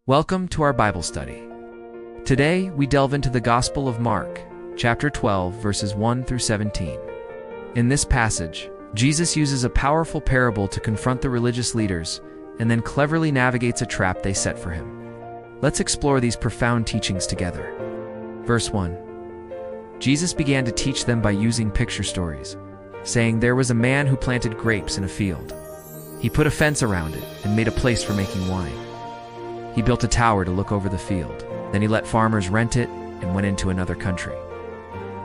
Welcome to our Bible study. Today, we delve into the Gospel of Mark, chapter 12, verses 1 through 17. In this passage, Jesus uses a powerful parable to confront the religious leaders and then cleverly navigates a trap they set for him. Let's explore these profound teachings together. Verse 1. Jesus began to teach them by using picture stories, saying there was a man who planted grapes in a field. He put a fence around it and made a place for making wine. He built a tower to look over the field. Then he let farmers rent it and went into another country.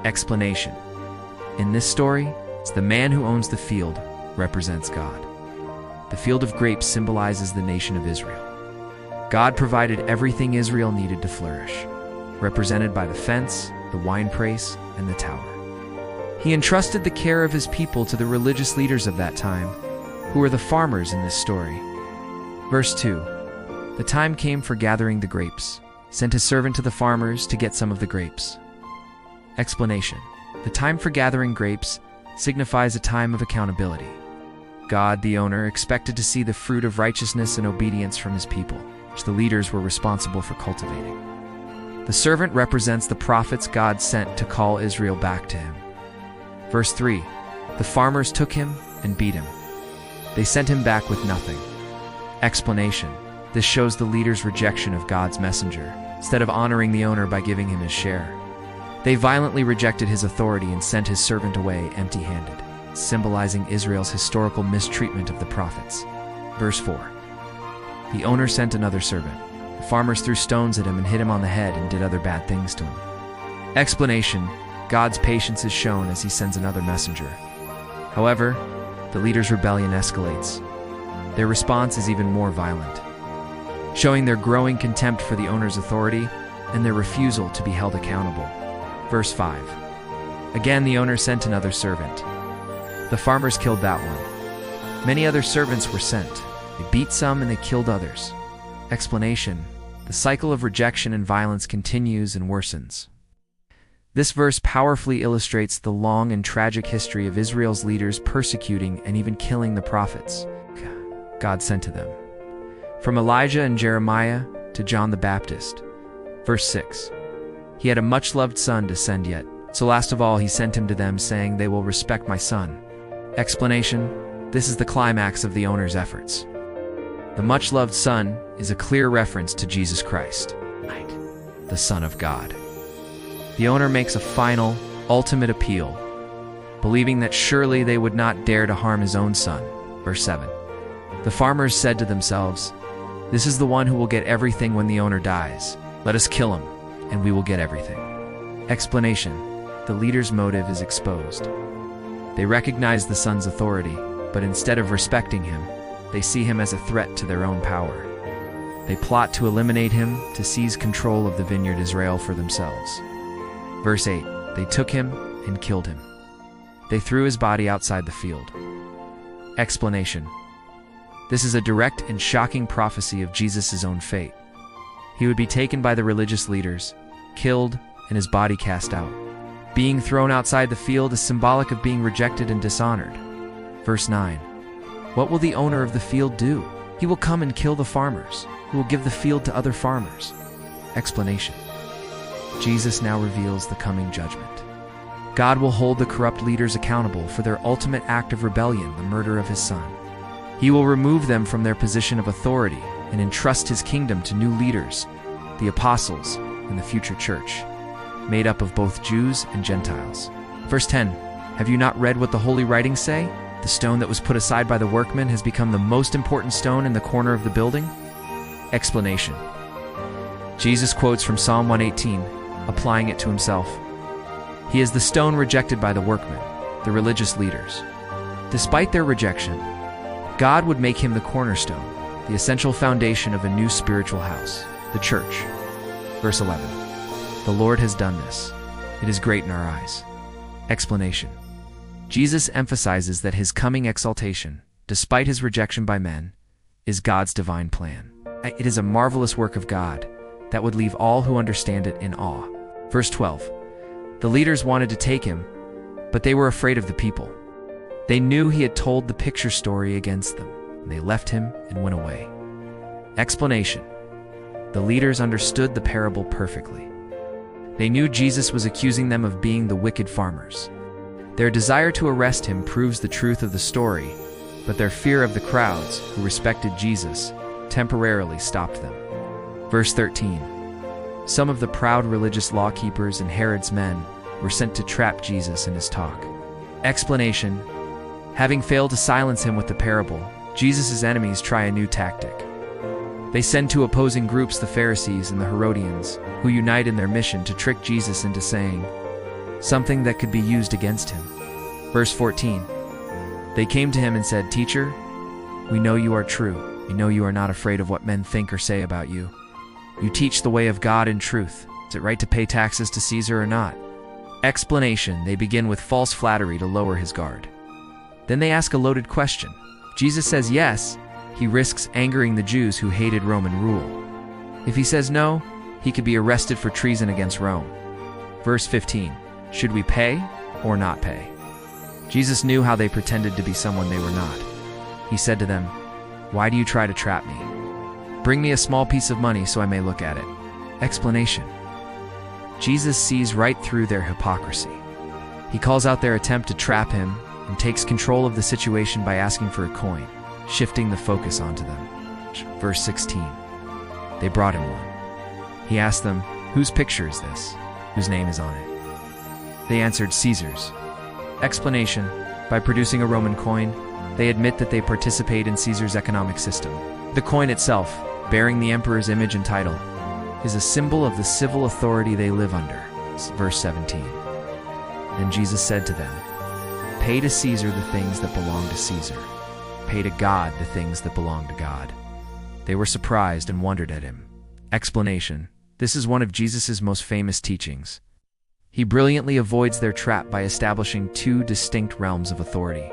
Explanation. In this story, it's the man who owns the field represents God. The field of grapes symbolizes the nation of Israel. God provided everything Israel needed to flourish, represented by the fence, the winepress, and the tower. He entrusted the care of his people to the religious leaders of that time, who were the farmers in this story. Verse 2. The time came for gathering the grapes. He sent his servant to the farmers to get some of the grapes. Explanation. The time for gathering grapes signifies a time of accountability. God, the owner, expected to see the fruit of righteousness and obedience from his people, which the leaders were responsible for cultivating. The servant represents the prophets God sent to call Israel back to him. Verse 3. The farmers took him and beat him. They sent him back with nothing. Explanation. This shows the leader's rejection of God's messenger, instead of honoring the owner by giving him his share. They violently rejected his authority and sent his servant away empty-handed, symbolizing Israel's historical mistreatment of the prophets. Verse 4. The owner sent another servant. The farmers threw stones at him and hit him on the head and did other bad things to him. Explanation. God's patience is shown as he sends another messenger. However, the leader's rebellion escalates. Their response is even more violent, showing their growing contempt for the owner's authority and their refusal to be held accountable. Verse 5. Again, the owner sent another servant. The farmers killed that one. Many other servants were sent. They beat some and they killed others. Explanation. The cycle of rejection and violence continues and worsens. This verse powerfully illustrates the long and tragic history of Israel's leaders persecuting and even killing the prophets God sent to them. From Elijah and Jeremiah to John the Baptist. Verse 6. He had a much-loved son to send yet, so last of all he sent him to them, saying, they will respect my son. Explanation. This is the climax of the owner's efforts. The much-loved son is a clear reference to Jesus Christ, the Son of God. The owner makes a final, ultimate appeal, believing that surely they would not dare to harm his own son. Verse 7. The farmers said to themselves, this is the one who will get everything when the owner dies. Let us kill him, and we will get everything. Explanation. The leader's motive is exposed. They recognize the son's authority, but instead of respecting him, they see him as a threat to their own power. They plot to eliminate him, to seize control of the vineyard Israel for themselves. Verse 8. They took him and killed him. They threw his body outside the field. Explanation. This is a direct and shocking prophecy of Jesus' own fate. He would be taken by the religious leaders, killed, and his body cast out. Being thrown outside the field is symbolic of being rejected and dishonored. Verse 9. What will the owner of the field do? He will come and kill the farmers, who will give the field to other farmers. Explanation. Jesus now reveals the coming judgment. God will hold the corrupt leaders accountable for their ultimate act of rebellion, the murder of his son. He will remove them from their position of authority and entrust his kingdom to new leaders, the apostles and the future church, made up of both Jews and Gentiles. Verse 10. Have you not read what the Holy Writings say? The stone that was put aside by the workmen has become the most important stone in the corner of the building? Explanation. Jesus quotes from Psalm 118, applying it to himself. He is the stone rejected by the workmen, the religious leaders. Despite their rejection, God would make him the cornerstone, the essential foundation of a new spiritual house, the church. Verse 11. The Lord has done this. It is great in our eyes. Explanation. Jesus emphasizes that his coming exaltation, despite his rejection by men, is God's divine plan. It is a marvelous work of God that would leave all who understand it in awe. Verse 12. The leaders wanted to take him, but they were afraid of the people. They knew he had told the picture story against them, and they left him and went away. Explanation. The leaders understood the parable perfectly. They knew Jesus was accusing them of being the wicked farmers. Their desire to arrest him proves the truth of the story, but their fear of the crowds, who respected Jesus, temporarily stopped them. Verse 13. Some of the proud religious law keepers and Herod's men were sent to trap Jesus in his talk. Explanation: having failed to silence him with the parable, Jesus' enemies try a new tactic. They send two opposing groups, the Pharisees and the Herodians, who unite in their mission to trick Jesus into saying something that could be used against him. Verse 14. They came to him and said, "Teacher, we know you are true. We know you are not afraid of what men think or say about you. You teach the way of God in truth. Is it right to pay taxes to Caesar or not?" Explanation: they begin with false flattery to lower his guard. Then they ask a loaded question. Jesus says yes, he risks angering the Jews who hated Roman rule. If he says no, he could be arrested for treason against Rome. Verse 15. Should we pay or not pay? Jesus knew how they pretended to be someone they were not. He said to them, "Why do you try to trap me? Bring me a small piece of money so I may look at it." Explanation: Jesus sees right through their hypocrisy. He calls out their attempt to trap him and takes control of the situation by asking for a coin, shifting the focus onto them. Verse 16. They brought him one. He asked them, "Whose picture is this? Whose name is on it?" They answered, "Caesar's." Explanation: by producing a Roman coin, they admit that they participate in Caesar's economic system. The coin itself, bearing the emperor's image and title, is a symbol of the civil authority they live under. Verse 17. Then Jesus said to them, "Pay to Caesar the things that belong to Caesar. Pay to God the things that belong to God." They were surprised and wondered at him. Explanation: this is one of Jesus' most famous teachings. He brilliantly avoids their trap by establishing two distinct realms of authority.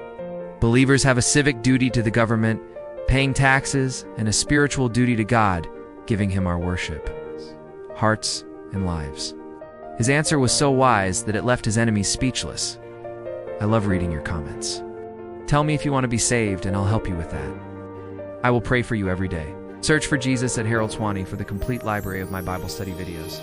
Believers have a civic duty to the government, paying taxes, and a spiritual duty to God, giving him our worship, hearts, and lives. His answer was so wise that it left his enemies speechless. I love reading your comments. Tell me if you want to be saved, and I'll help you with that. I will pray for you every day. Search for Jesus at HaroldSwaney for the complete library of my Bible study videos.